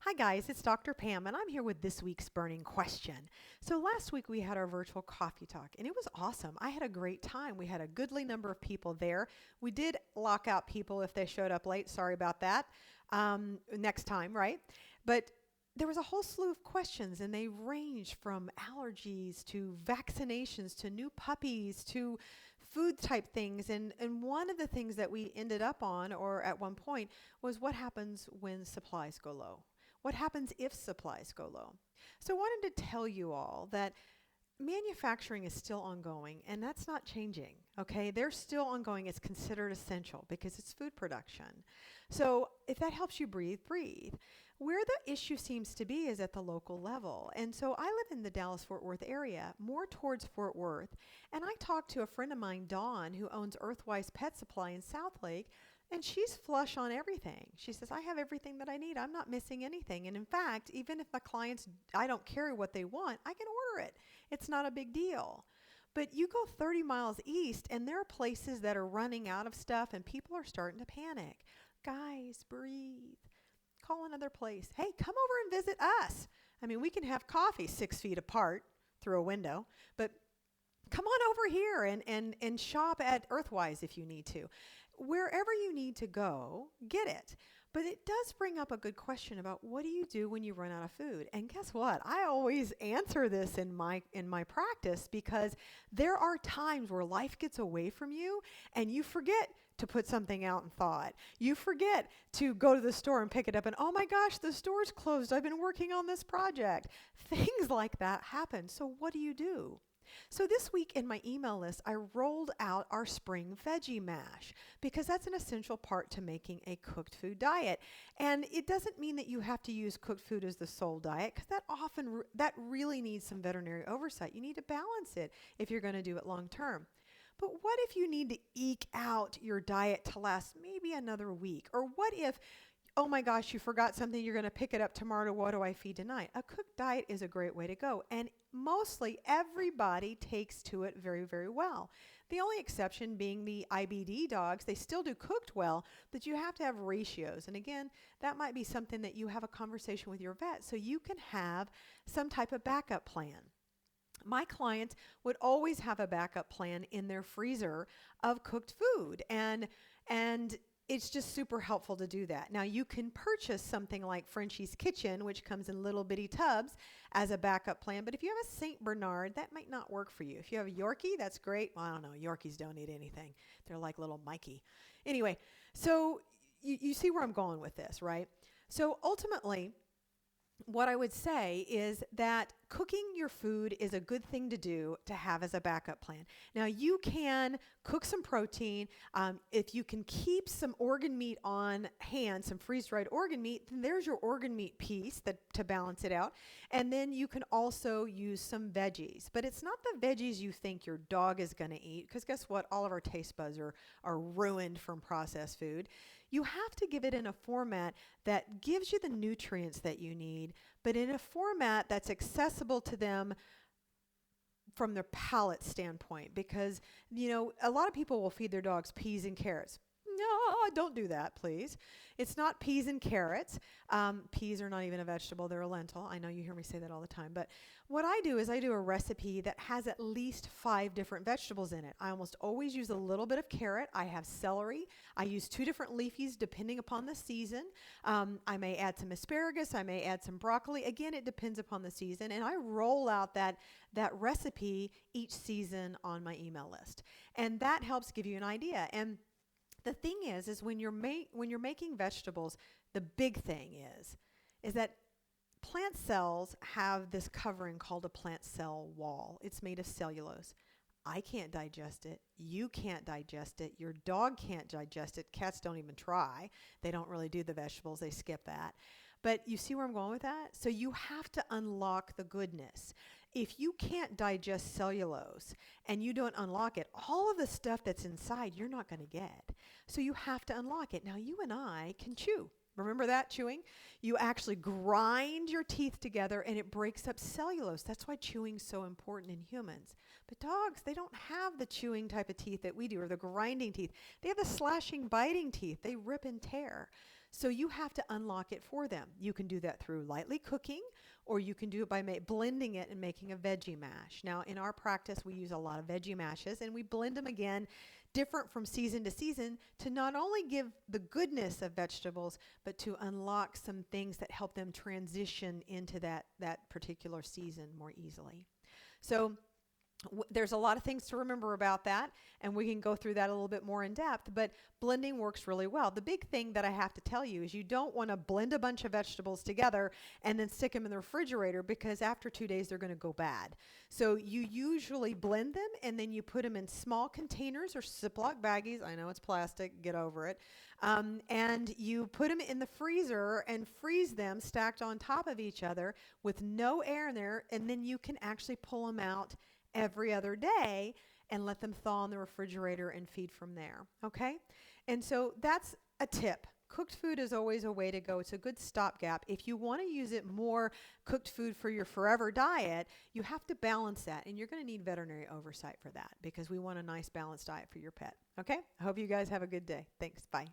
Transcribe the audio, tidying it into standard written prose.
Hi, guys, it's Dr. Pam, and I'm here with this week's burning question. So, last week we had our virtual coffee talk, and it was awesome. I had a great time. We had a goodly number of people there. We did lock out people if they showed up late. Sorry about that. Next time, right? But there was a whole slew of questions, and they ranged from allergies to vaccinations to new puppies to food type things. And one of the things that we ended up on, or at one point, was what happens when supplies go low. What happens if supplies go low? So I wanted to tell you all that manufacturing is still ongoing, and that's not changing. Okay, they're still ongoing. It's considered essential because it's food production. So if that helps you breathe, breathe. Where the issue seems to be is at the local level. And so I live in the Dallas-Fort Worth area, more towards Fort Worth, and I talked to a friend of mine, Dawn, who owns Earthwise Pet Supply in Southlake, and she's flush on everything. She says, I have everything that I need. I'm not missing anything. And in fact, even if my clients, I don't carry what they want, I can order it. It's not a big deal. But you go 30 miles east, and there are places that are running out of stuff, and people are starting to panic. Guys, breathe. Call another place. Hey, come over and visit us. I mean, we can have coffee 6 feet apart through a window, but come on over here and shop at Earthwise if you need to. Wherever you need to go, get it. But it does bring up a good question about what do you do when you run out of food? And guess what? I always answer this in my practice because there are times where life gets away from you and you forget to put something out and thaw it. You forget to go to the store and pick it up and, oh my gosh, the store's closed. I've been working on this project. Things like that happen. So what do you do? So this week in my email list, I rolled out our spring veggie mash because that's an essential part to making a cooked food diet. And it doesn't mean that you have to use cooked food as the sole diet because that really needs some veterinary oversight. You need to balance it if you're going to do it long term. But what if you need to eke out your diet to last maybe another week? Or what if, oh my gosh, you forgot something, you're going to pick it up tomorrow, what do I feed tonight? A cooked diet is a great way to go. And mostly everybody takes to it very, very well. The only exception being the IBD dogs. They still do cooked well, but you have to have ratios. And again, that might be something that you have a conversation with your vet so you can have some type of backup plan. My clients would always have a backup plan in their freezer of cooked food, and it's just super helpful to do that. Now you can purchase something like Frenchie's Kitchen, which comes in little bitty tubs as a backup plan, but if you have a St. Bernard, that might not work for you. If you have a Yorkie, that's great. Well, I don't know, Yorkies don't eat anything. They're like little Mikey. Anyway, so you see where I'm going with this, right? So ultimately, what I would say is that cooking your food is a good thing to do to have as a backup plan. Now, you can cook some protein. If you can keep some organ meat on hand, some freeze-dried organ meat, then there's your organ meat piece to balance it out. And then you can also use some veggies. But it's not the veggies you think your dog is going to eat, because guess what? All of our taste buds are ruined from processed food. You have to give it in a format that gives you the nutrients that you need, but in a format that's accessible to them from their palate standpoint. Because, a lot of people will feed their dogs peas and carrots. No, don't do that, please. It's not peas and carrots. Peas are not even a vegetable. They're a lentil. I know you hear me say that all the time. But what I do is I do a recipe that has at least 5 different vegetables in it. I almost always use a little bit of carrot. I have celery. I use 2 different leafies depending upon the season. I may add some asparagus. I may add some broccoli. Again, it depends upon the season. And I roll out that recipe each season on my email list. And that helps give you an idea. And the thing is when you're making vegetables, the big thing is that plant cells have this covering called a plant cell wall. It's made of cellulose. I can't digest it. You can't digest it. Your dog can't digest it. Cats don't even try. They don't really do the vegetables. They skip that. But you see where I'm going with that? So you have to unlock the goodness. If you can't digest cellulose and you don't unlock it, all of the stuff that's inside you're not going to get. So you have to unlock it. Now you and I can chew. Remember that, chewing? You actually grind your teeth together and it breaks up cellulose. That's why chewing is so important in humans. But dogs, they don't have the chewing type of teeth that we do, or the grinding teeth. They have the slashing, biting teeth. They rip and tear. So you have to unlock it for them. You can do that through lightly cooking, or you can do it by blending it and making a veggie mash. Now, in our practice, we use a lot of veggie mashes, and we blend them again, different from season to season, to not only give the goodness of vegetables, but to unlock some things that help them transition into that particular season more easily. So there's a lot of things to remember about that, and we can go through that a little bit more in depth, but blending works really well. The big thing that I have to tell you is you don't want to blend a bunch of vegetables together and then stick them in the refrigerator, because after 2 days they're going to go bad. So you usually blend them and then you put them in small containers or Ziploc baggies. I know it's plastic, get over it. And you put them in the freezer and freeze them stacked on top of each other with no air in there, and then you can actually pull them out every other day and let them thaw in the refrigerator and feed from there. Okay? And so that's a tip. Cooked food is always a way to go. It's a good stopgap. If you want to use it more cooked food for your forever diet, you have to balance that. And you're going to need veterinary oversight for that, because we want a nice balanced diet for your pet. Okay? I hope you guys have a good day. Thanks. Bye.